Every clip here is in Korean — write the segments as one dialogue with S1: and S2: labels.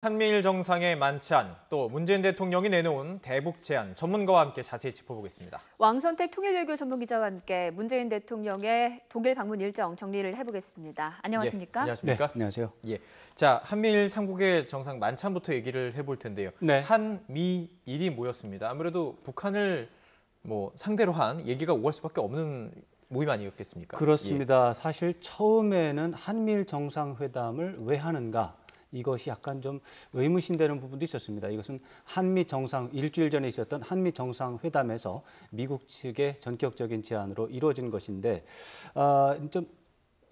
S1: 한미일 정상의 만찬, 또 문재인 대통령이 내놓은 대북 제안, 전문가와 함께 자세히 짚어보겠습니다.
S2: 왕선택 통일외교 전문기자와 함께 문재인 대통령의 독일 방문 일정 정리를 해보겠습니다. 안녕하십니까?
S1: 예, 안녕하십니까?
S3: 네, 안녕하세요.
S1: 예, 자, 한미일 3국의 정상 만찬부터 얘기를 해볼 텐데요.
S3: 네.
S1: 한미일이 모였습니다. 아무래도 북한을 상대로 한 얘기가 오갈 수밖에 없는 모임 아니었겠습니까?
S3: 그렇습니다. 사실 처음에는 한미일 정상회담을 왜 하는가? 이것이 약간 좀 의문심되는 부분도 있었습니다. 이것은 일주일 전에 있었던 한미 정상회담에서 미국 측의 전격적인 제안으로 이루어진 것인데, 좀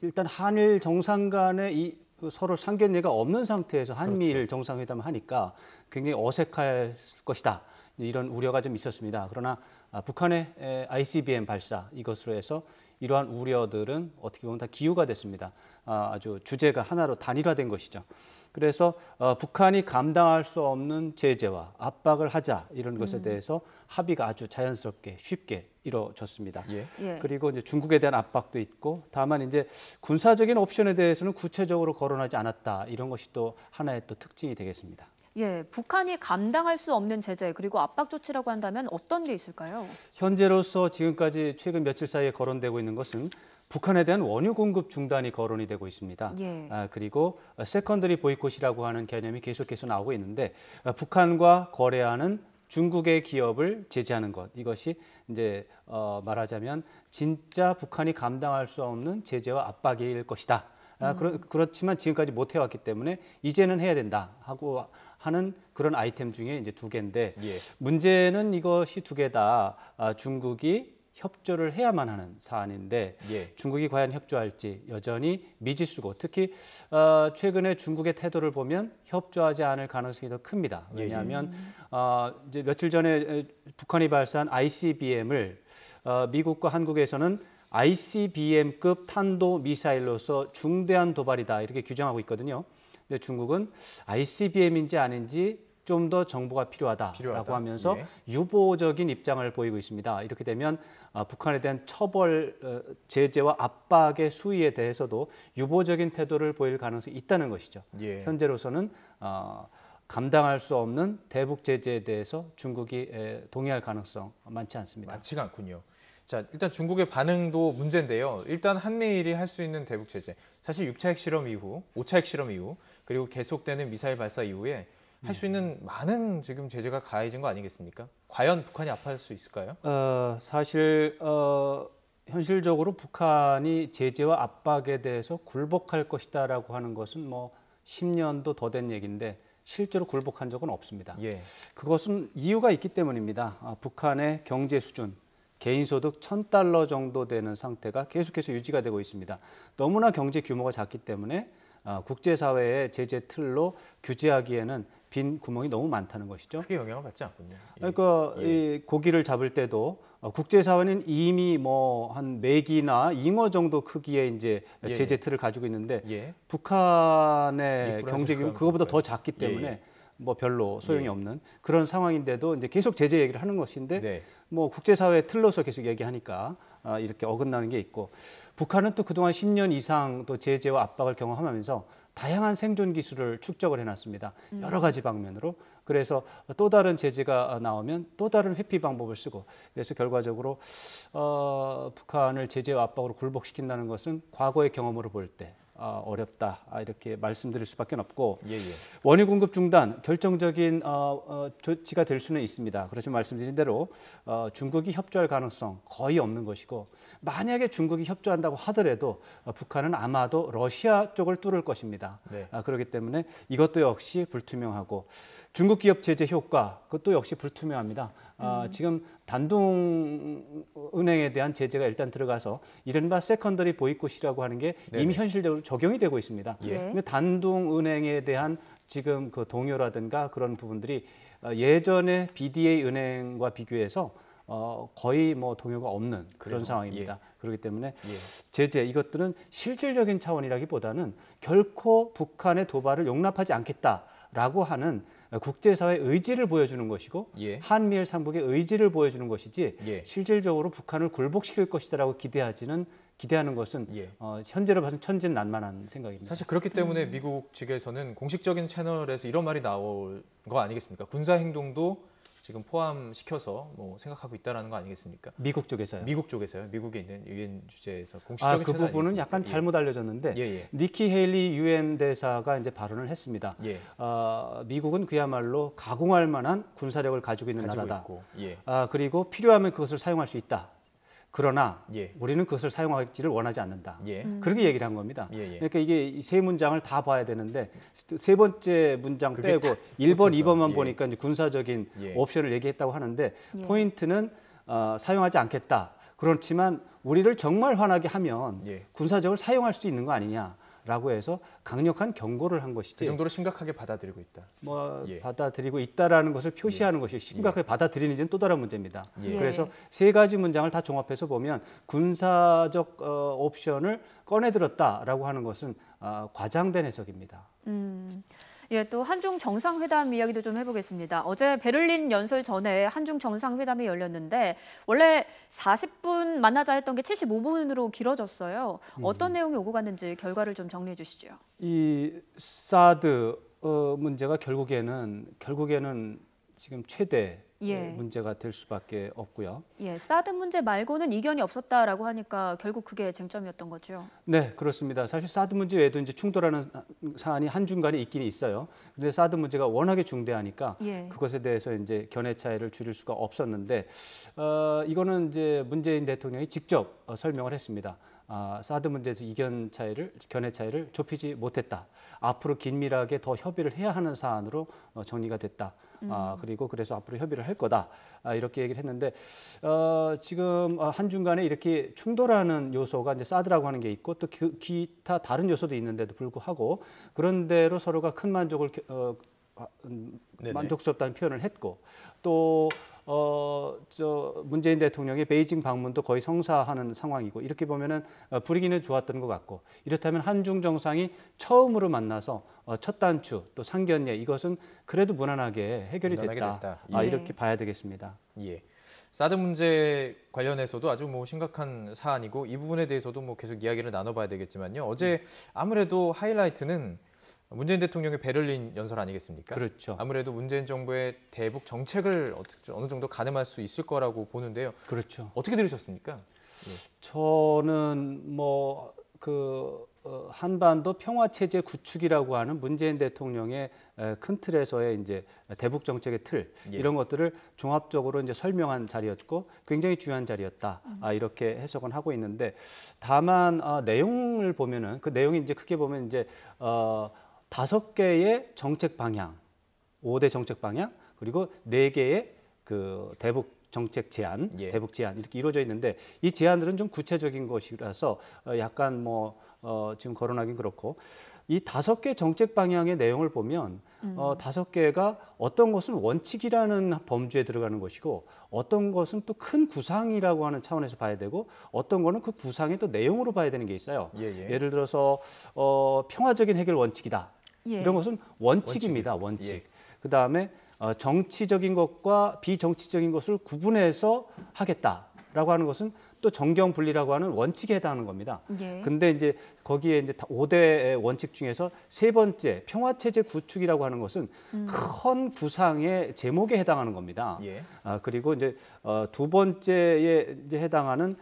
S3: 일단 한일 정상 간의 이 서로 상견례가 없는 상태에서 한미일
S1: 그렇죠.
S3: 정상회담을 하니까 굉장히 어색할 것이다. 이런 우려가 좀 있었습니다. 그러나 북한의 ICBM 발사 이것으로 해서 이러한 우려들은 어떻게 보면 다 기우가 됐습니다. 아주 주제가 하나로 단일화된 것이죠. 그래서 북한이 감당할 수 없는 제재와 압박을 하자 이런 것에 대해서 합의가 아주 자연스럽게 쉽게 이루어졌습니다.
S2: 예.
S3: 그리고 이제 중국에 대한 압박도 있고, 다만 이제 군사적인 옵션에 대해서는 구체적으로 거론하지 않았다. 이런 것이 또 하나의 또 특징이 되겠습니다.
S2: 예, 북한이 감당할 수 없는 제재 그리고 압박 조치라고 한다면 어떤 게 있을까요?
S3: 현재로서 지금까지 최근 며칠 사이에 거론되고 있는 것은 북한에 대한 원유 공급 중단이 거론이 되고 있습니다.
S2: 예.
S3: 그리고 세컨더리 보이콧이라고 하는 개념이 계속해서 나오고 있는데, 북한과 거래하는 중국의 기업을 제재하는 것, 이것이 이제 말하자면 진짜 북한이 감당할 수 없는 제재와 압박일 것이다. 그렇지만 지금까지 못 해왔기 때문에 이제는 해야 된다 하고 하는 그런 아이템 중에 이제 두 개인데, 문제는 이것이 두 개 다 중국이 협조를 해야만 하는 사안인데, 중국이 과연 협조할지 여전히 미지수고, 특히 최근에 중국의 태도를 보면 협조하지 않을 가능성이 더 큽니다. 왜냐하면 이제 며칠 전에 북한이 발사한 ICBM을 미국과 한국에서는 ICBM급 탄도 미사일로서 중대한 도발이다 이렇게 규정하고 있거든요. 근데 중국은 ICBM인지 아닌지 좀 더 정보가 필요하다라고 하면서 유보적인 입장을 보이고 있습니다. 이렇게 되면 북한에 대한 처벌, 제재와 압박의 수위에 대해서도 유보적인 태도를 보일 가능성이 있다는 것이죠. 현재로서는 감당할 수 없는 대북 제재에 대해서 중국이 동의할 가능성 많지 않습니다.
S1: 많지가 않군요. 자, 일단 중국의 반응도 문제인데요. 일단 한미일이 할 수 있는 대북 제재, 사실 6차 핵실험 이후, 5차 핵실험 이후, 그리고 계속되는 미사일 발사 이후에 할 수 있는 많은 지금 제재가 가해진 거 아니겠습니까? 과연 북한이 아파할 수 있을까요?
S3: 사실 현실적으로 북한이 제재와 압박에 대해서 굴복할 것이다라고 하는 것은 10년도 더 된 얘기인데 실제로 굴복한 적은 없습니다. 그것은 이유가 있기 때문입니다. 북한의 경제 수준, 개인소득 1,000달러 정도 되는 상태가 계속해서 유지가 되고 있습니다. 너무나 경제 규모가 작기 때문에 국제사회의 제재 틀로 규제하기에는 빈 구멍이 너무 많다는 것이죠.
S1: 크게 영향을 받지 않군요.
S3: 그러니까 이 고기를 잡을 때도 국제사회는 이미 한 메기나 잉어 정도 크기의 이제 제재 틀을 가지고 있는데, 북한의 경제 규모 그거보다 더 작기 때문에 별로 소용이 없는 그런 상황인데도 이제 계속 제재 얘기를 하는 것인데, 국제사회 틀로서 계속 얘기하니까 이렇게 어긋나는 게 있고, 북한은 또 그동안 10년 이상 또 제재와 압박을 경험하면서 다양한 생존 기술을 축적을 해놨습니다. 여러 가지 방면으로. 그래서 또 다른 제재가 나오면 또 다른 회피 방법을 쓰고, 그래서 결과적으로 북한을 제재와 압박으로 굴복시킨다는 것은 과거의 경험으로 볼 때 어렵다 이렇게 말씀드릴 수밖에 없고, 원유 공급 중단 결정적인 조치가 될 수는 있습니다. 그렇지만 말씀드린 대로 중국이 협조할 가능성 거의 없는 것이고, 만약에 중국이 협조한다고 하더라도 북한은 아마도 러시아 쪽을 뚫을 것입니다. 그렇기 때문에 이것도 역시 불투명하고, 중국 기업 제재 효과 그것도 역시 불투명합니다. 지금 단둥은행에 대한 제재가 일단 들어가서 이른바 세컨더리 보이콧이라고 하는 게 이미 현실적으로 적용이 되고 있습니다. 근데 단둥은행에 대한 지금 그 동요라든가 그런 부분들이 예전에 BDA 은행과 비교해서 거의 동요가 없는 그런 상황입니다. 그렇기 때문에 제재 이것들은 실질적인 차원이라기보다는 결코 북한의 도발을 용납하지 않겠다라고 하는 국제사회의 의지를 보여주는 것이고, 한미일 3국의 의지를 보여주는 것이지 실질적으로 북한을 굴복시킬 것이다라고 기대하지는 기대하는 것은
S1: 예.
S3: 현재로 봐서는 천진난만한 생각입니다.
S1: 사실 그렇기 때문에 미국 측에서는 공식적인 채널에서 이런 말이 나올 거 아니겠습니까? 군사 행동도 지금 포함시켜서 뭐 생각하고 있다라는 거 아니겠습니까?
S3: 미국 쪽에서요.
S1: 미국 쪽에서요. 미국에 있는 유엔 주재에서 공식적인
S3: 그
S1: 채널
S3: 부분은
S1: 아니겠습니까?
S3: 약간 잘못 알려졌는데
S1: 예, 예.
S3: 니키 헤일리 유엔 대사가 이제 발언을 했습니다.
S1: 예.
S3: 미국은 그야말로 가공할 만한 군사력을 가지고 있는
S1: 가지고
S3: 나라다.
S1: 있고. 예.
S3: 그리고 필요하면 그것을 사용할 수 있다. 그러나
S1: 예.
S3: 우리는 그것을 사용하기를 원하지 않는다.
S1: 예.
S3: 그렇게 얘기를 한 겁니다.
S1: 예, 예.
S3: 그러니까 이게 이 세 문장을 다 봐야 되는데 세 번째 문장
S1: 그게
S3: 빼고
S1: 딱
S3: 1번,
S1: 꽂혀서,
S3: 2번만
S1: 예.
S3: 보니까 이제 군사적인
S1: 예.
S3: 옵션을 얘기했다고 하는데
S2: 예.
S3: 포인트는 사용하지 않겠다. 그렇지만 우리를 정말 화나게 하면
S1: 예.
S3: 군사적으로 사용할 수 있는 거 아니냐라고 해서 강력한 경고를 한
S1: 그
S3: 것이지.
S1: 정도로 심각하게 받아들이고 있다.
S3: 뭐
S1: 예.
S3: 받아들이고 있다라는 것을 표시하는 것이 심각하게 받아들이는지는 또 다른 문제입니다.
S1: 예.
S3: 그래서 세 가지 문장을 다 종합해서 보면 군사적 옵션을 꺼내들었다라고 하는 것은 과장된 해석입니다.
S2: 예, 또 한중 정상회담 이야기도 좀 해보겠습니다. 어제 베를린 연설 전에 한중 정상회담이 열렸는데 원래 40분 만나자 했던 게 75분으로 길어졌어요. 어떤 내용이 오고 갔는지 결과를 좀 정리해 주시죠.
S3: 이 사드 문제가 결국에는 지금 최대
S2: 예.
S3: 문제가 될 수밖에 없고요.
S2: 예, 사드 문제 말고는 이견이 없었다라고 하니까 결국 그게 쟁점이었던 거죠.
S3: 네, 그렇습니다. 사실 사드 문제 외에도 이제 충돌하는 사안이 한중 간에 있긴 있어요. 그런데 사드 문제가 워낙에 중대하니까
S2: 예.
S3: 그것에 대해서 이제 견해 차이를 줄일 수가 없었는데 이거는 이제 문재인 대통령이 직접 설명을 했습니다. 사드 문제에서 견해 차이를 좁히지 못했다. 앞으로 긴밀하게 더 협의를 해야 하는 사안으로 정리가 됐다. 그리고 그래서 앞으로 협의를 할 거다. 이렇게 얘기를 했는데 지금 한중 간에 이렇게 충돌하는 요소가 이제 사드라고 하는 게 있고 또 기타 다른 요소도 있는데도 불구하고 그런대로 서로가 큰 만족을 만족스럽다는 표현을 했고 또 문재인 대통령의 베이징 방문도 거의 성사하는 상황이고 이렇게 보면은 분위기는 좋았던 것 같고 이렇다면 한중 정상이 처음으로 만나서 첫 단추 또 상견례 이것은 그래도 무난하게 해결이 됐다.
S2: 예.
S3: 이렇게 봐야 되겠습니다.
S1: 예. 사드 문제 관련해서도 아주 뭐 심각한 사안이고 이 부분에 대해서도 뭐 계속 이야기를 나눠봐야 되겠지만요. 어제 아무래도 하이라이트는 문재인 대통령의 베를린 연설 아니겠습니까?
S3: 그렇죠.
S1: 아무래도 문재인 정부의 대북 정책을 어느 정도 가늠할 수 있을 거라고 보는데요.
S3: 그렇죠.
S1: 어떻게 들으셨습니까?
S3: 저는 한반도 평화 체제 구축이라고 하는 문재인 대통령의 큰 틀에서의 이제 대북 정책의 틀
S1: 예.
S3: 이런 것들을 종합적으로 이제 설명한 자리였고 굉장히 중요한 자리였다. 이렇게 해석은 하고 있는데 다만 내용을 보면은 그 내용이 이제 크게 보면 이제 5개의 정책 방향, 5대 정책 방향 그리고 4개의 그 대북 정책 제안,
S1: 예.
S3: 대북 제안 이렇게 이루어져 있는데 이 제안들은 좀 구체적인 것이라서 약간 지금 거론하긴 그렇고 이 5개 정책 방향의 내용을 보면 5개가 어떤 것은 원칙이라는 범주에 들어가는 것이고 어떤 것은 또 큰 구상이라고 하는 차원에서 봐야 되고 어떤 거는 그 구상의 또 내용으로 봐야 되는 게 있어요.
S1: 예.
S3: 예를 들어서 평화적인 해결 원칙이다.
S2: 예.
S3: 이런 것은 원칙입니다. 원칙.
S1: 예.
S3: 그다음에 정치적인 것과 비정치적인 것을 구분해서 하겠다라고 하는 것은 또 정경 분리라고 하는 원칙에 해당하는 겁니다.
S2: 예.
S3: 근데 이제 거기에 이제 5대 원칙 중에서 세 번째 평화 체제 구축이라고 하는 것은 큰 구상의 제목에 해당하는 겁니다.
S1: 예.
S3: 그리고 이제 두 번째에 이제 해당하는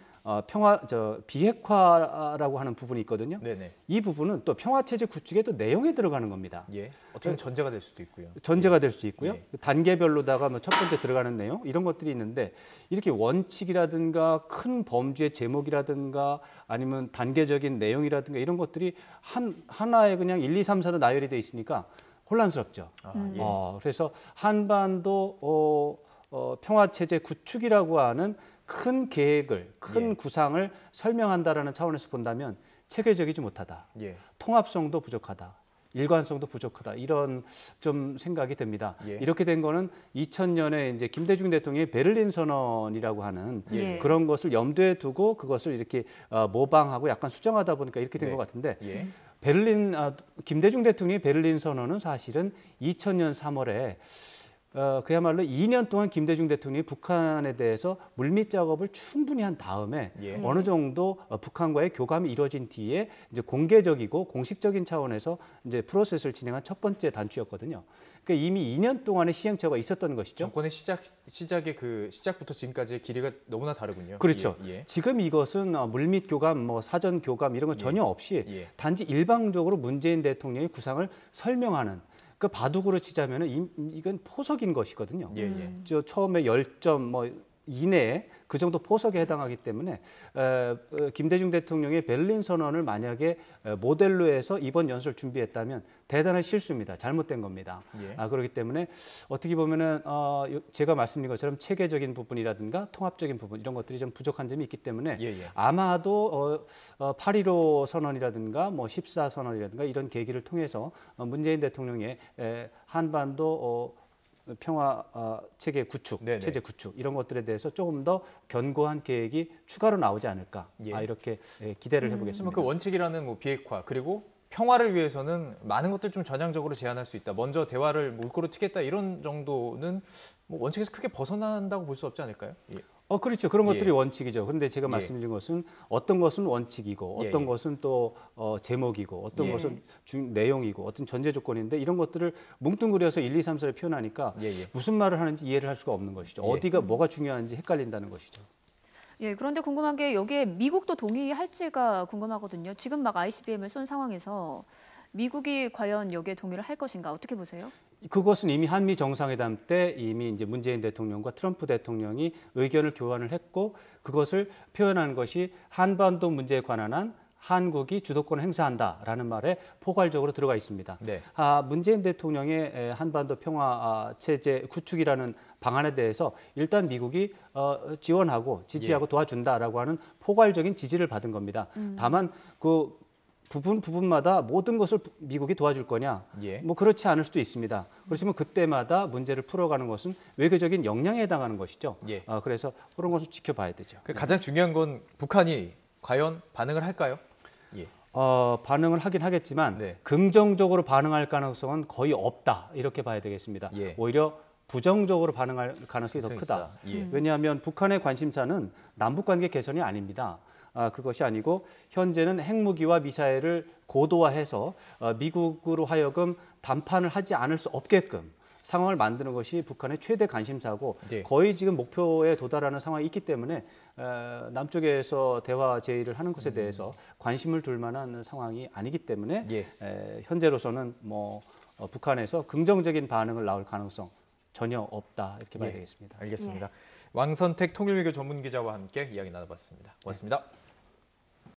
S3: 비핵화라고 하는 부분이 있거든요.
S1: 네네.
S3: 이 부분은 또 평화 체제 구축의 또 내용에 들어가는 겁니다.
S1: 예. 어떻게 보면 전제가 될 수도 있고요.
S3: 전제가 될 수 있고요.
S1: 예.
S3: 단계별로다가 첫 번째 들어가는 내용 이런 것들이 있는데 이렇게 원칙이라든가 큰 범주의 제목이라든가 아니면 단계적인 내용이라든가 이런 것들이 하나의 그냥 1, 2, 3, 4로 나열이 돼 있으니까 혼란스럽죠.
S1: 예.
S3: 그래서 한반도 평화 체제 구축이라고 하는 큰 계획을, 큰
S1: 예.
S3: 구상을 설명한다라는 차원에서 본다면 체계적이지 못하다.
S1: 예.
S3: 통합성도 부족하다. 일관성도 부족하다. 이런 좀 생각이 듭니다.
S1: 예.
S3: 이렇게 된 거는 2000년에 이제 김대중 대통령의 베를린 선언이라고 하는
S2: 예.
S3: 그런 것을 염두에 두고 그것을 이렇게 모방하고 약간 수정하다 보니까 이렇게 된
S1: 네.
S3: 것 같은데
S1: 예.
S3: 김대중 대통령의 베를린 선언은 사실은 2000년 3월에 그야말로 2년 동안 김대중 대통령이 북한에 대해서 물밑 작업을 충분히 한 다음에
S1: 예.
S3: 어느 정도 북한과의 교감이 이루어진 뒤에 이제 공개적이고 공식적인 차원에서 이제 프로세스를 진행한 첫 번째 단추였거든요. 그러니까 이미 2년 동안의 시행착오가 있었던 것이죠.
S1: 정권의 시작의 그 시작부터 지금까지의 길이가 너무나 다르군요.
S3: 그렇죠.
S1: 예.
S3: 지금 이것은 물밑 교감, 뭐 사전 교감 이런 거 전혀 없이
S1: 예.
S3: 단지 일방적으로 문재인 대통령의 구상을 설명하는 그 바둑으로 치자면은 이건 포석인 것이거든요.
S1: 예, 예.
S3: 저 처음에 10점 뭐 이내에 그 정도 포석에 해당하기 때문에 김대중 대통령의 베를린 선언을 만약에 모델로 해서 이번 연설을 준비했다면 대단한 실수입니다. 잘못된 겁니다.
S1: 예.
S3: 그렇기 때문에 어떻게 보면은 제가 말씀드린 것처럼 체계적인 부분이라든가 통합적인 부분 이런 것들이 좀 부족한 점이 있기 때문에
S1: 예, 예.
S3: 아마도 8.15 선언이라든가 뭐 14 선언이라든가 이런 계기를 통해서 문재인 대통령의 한반도 평화 체계 구축,
S1: 네네.
S3: 체제 구축 이런 것들에 대해서 조금 더 견고한 계획이 추가로 나오지 않을까
S1: 예.
S3: 이렇게 기대를
S1: 하지만
S3: 해보겠습니다.
S1: 그 원칙이라는 뭐 비핵화 그리고 평화를 위해서는 많은 것들 좀 전향적으로 제한할 수 있다. 먼저 대화를 물꼬로 트겠다 이런 정도는 뭐 원칙에서 크게 벗어난다고 볼 수 없지 않을까요? 예.
S3: 그렇죠. 그런 것들이
S1: 예.
S3: 원칙이죠. 그런데 제가
S1: 예.
S3: 말씀드린 것은 어떤 것은 원칙이고
S1: 예,
S3: 어떤
S1: 예.
S3: 것은 또 제목이고 어떤
S1: 예.
S3: 것은 내용이고 어떤 전제 조건인데 이런 것들을 뭉뚱그려서 1, 2, 3, 4를 표현하니까
S1: 예, 예.
S3: 무슨 말을 하는지 이해를 할 수가 없는 것이죠.
S1: 예.
S3: 어디가 뭐가 중요한지 헷갈린다는 것이죠.
S2: 예, 그런데 궁금한 게 여기에 미국도 동의할지가 궁금하거든요. 지금 막 ICBM을 쏜 상황에서 미국이 과연 여기에 동의를 할 것인가 어떻게 보세요?
S3: 그것은 이미 한미 정상회담 때 이미 이제 문재인 대통령과 트럼프 대통령이 의견을 교환을 했고 그것을 표현한 것이 한반도 문제에 관한 한 한국이 주도권을 행사한다라는 말에 포괄적으로 들어가 있습니다.
S1: 네.
S3: 문재인 대통령의 한반도 평화 체제 구축이라는 방안에 대해서 일단 미국이 지원하고 지지하고 도와준다라고 하는 포괄적인 지지를 받은 겁니다. 다만 그 부분마다 모든 것을 미국이 도와줄 거냐?
S1: 예.
S3: 뭐 그렇지 않을 수도 있습니다. 그렇지만 그때마다 문제를 풀어가는 것은 외교적인 역량에 해당하는 것이죠.
S1: 예.
S3: 그래서 그런 것을 지켜봐야 되죠.
S1: 가장 중요한 건 북한이 과연 반응을 할까요? 예.
S3: 반응을 하긴 하겠지만
S1: 네.
S3: 긍정적으로 반응할 가능성은 거의 없다 이렇게 봐야 되겠습니다.
S1: 예.
S3: 오히려 부정적으로 반응할 가능성이 더 크다.
S1: 예.
S3: 왜냐하면 북한의 관심사는 남북관계 개선이 아닙니다. 그것이 아니고 현재는 핵무기와 미사일을 고도화해서 미국으로 하여금 담판을 하지 않을 수 없게끔 상황을 만드는 것이 북한의 최대 관심사고
S1: 네.
S3: 거의 지금 목표에 도달하는 상황이 있기 때문에 남쪽에서 대화 제의를 하는 것에 대해서 관심을 둘 만한 상황이 아니기 때문에
S1: 예.
S3: 현재로서는 뭐 북한에서 긍정적인 반응을 나올 가능성 전혀 없다 이렇게 봐야
S1: 예.
S3: 되겠습니다.
S1: 알겠습니다. 왕선택 통일외교 전문기자와 함께 이야기 나눠봤습니다. 고맙습니다.